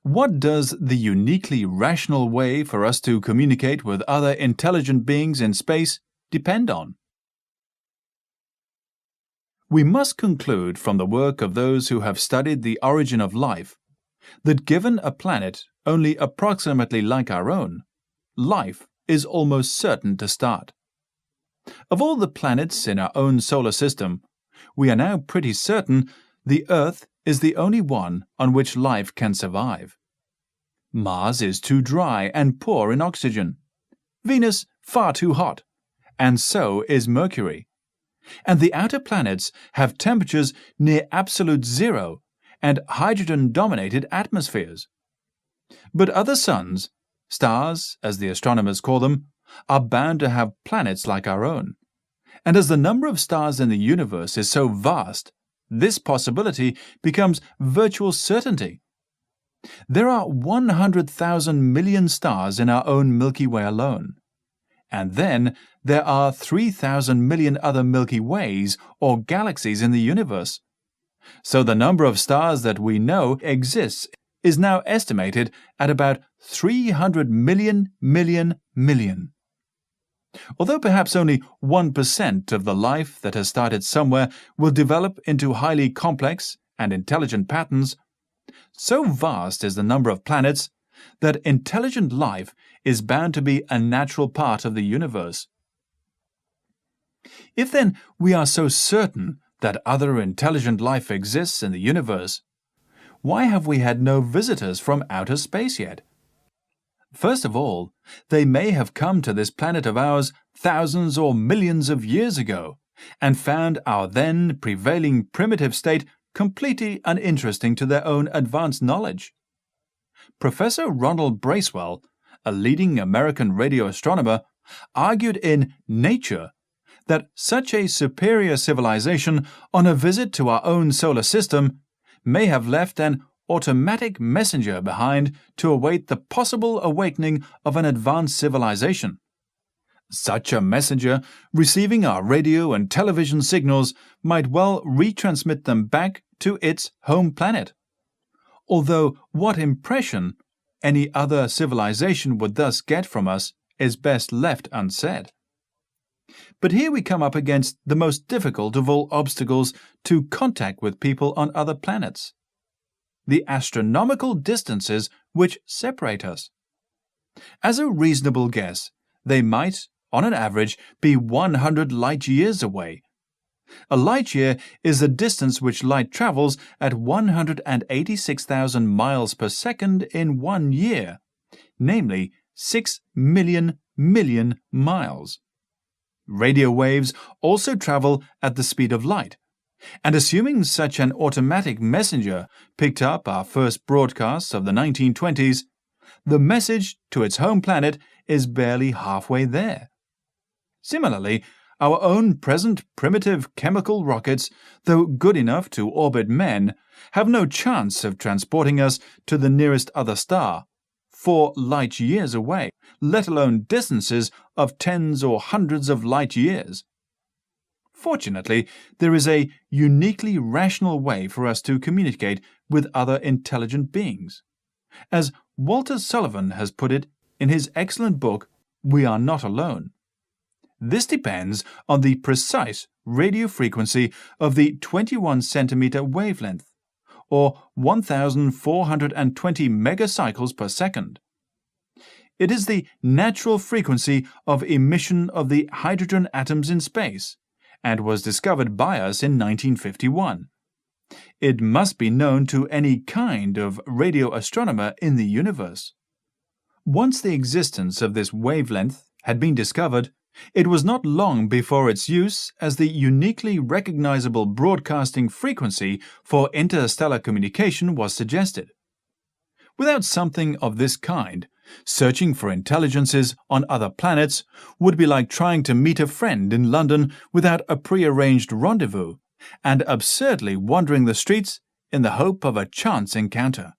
What does the uniquely rational way for us to communicate with other intelligent beings in space depend on? We must conclude from the work of those who have studied the origin of life that given a planet only approximately like our own, life is almost certain to start. Of all the planets in our own solar system, we are now pretty certain the Earth is the only one on which life can survive. Mars is too dry and poor in oxygen. Venus far too hot, and so is Mercury. And the outer planets have temperatures near absolute zero and hydrogen-dominated atmospheres. But other suns, stars as the astronomers call them, are bound to have planets like our own. And as the number of stars in the universe is so vast, this possibility becomes virtual certainty. There are 100,000 million stars in our own Milky Way alone. And then there are 3,000 million other Milky Ways or galaxies in the universe. So the number of stars that we know exists is now estimated at about 300 million. Although perhaps only 1% of the life that has started somewhere will develop into highly complex and intelligent patterns, so vast is the number of planets that intelligent life is bound to be a natural part of the universe. If then we are so certain that other intelligent life exists in the universe, why have we had no visitors from outer space yet? First of all, they may have come to this planet of ours thousands or millions of years ago and found our then prevailing primitive state completely uninteresting to their own advanced knowledge. Professor Ronald Bracewell, a leading American radio astronomer, argued in Nature that such a superior civilization on a visit to our own solar system may have left an automatic messenger behind to await the possible awakening of an advanced civilization. Such a messenger, receiving our radio and television signals, might well retransmit them back to its home planet. Although what impression any other civilization would thus get from us is best left unsaid. But here we come up against the most difficult of all obstacles to contact with people on other planets: the astronomical distances which separate us. As a reasonable guess, they might, on an average, be 100 light-years away. A light-year is the distance which light travels at 186,000 miles per second in 1 year, namely 6 million miles. Radio waves also travel at the speed of light, and assuming such an automatic messenger picked up our first broadcasts of the 1920s, the message to its home planet is barely halfway there. Similarly, our own present primitive chemical rockets, though good enough to orbit men, have no chance of transporting us to the nearest other star, 4 light-years away, let alone distances of tens or hundreds of light-years. Fortunately, there is a uniquely rational way for us to communicate with other intelligent beings. As Walter Sullivan has put it in his excellent book, We Are Not Alone. This depends on the precise radio frequency of the 21-centimeter wavelength, or 1,420 megacycles per second. It is the natural frequency of emission of the hydrogen atoms in space, and was discovered by us in 1951. It must be known to any kind of radio astronomer in the universe. Once the existence of this wavelength had been discovered, it was not long before its use as the uniquely recognizable broadcasting frequency for interstellar communication was suggested. Without something of this kind, searching for intelligences on other planets would be like trying to meet a friend in London without a prearranged rendezvous, and absurdly wandering the streets in the hope of a chance encounter.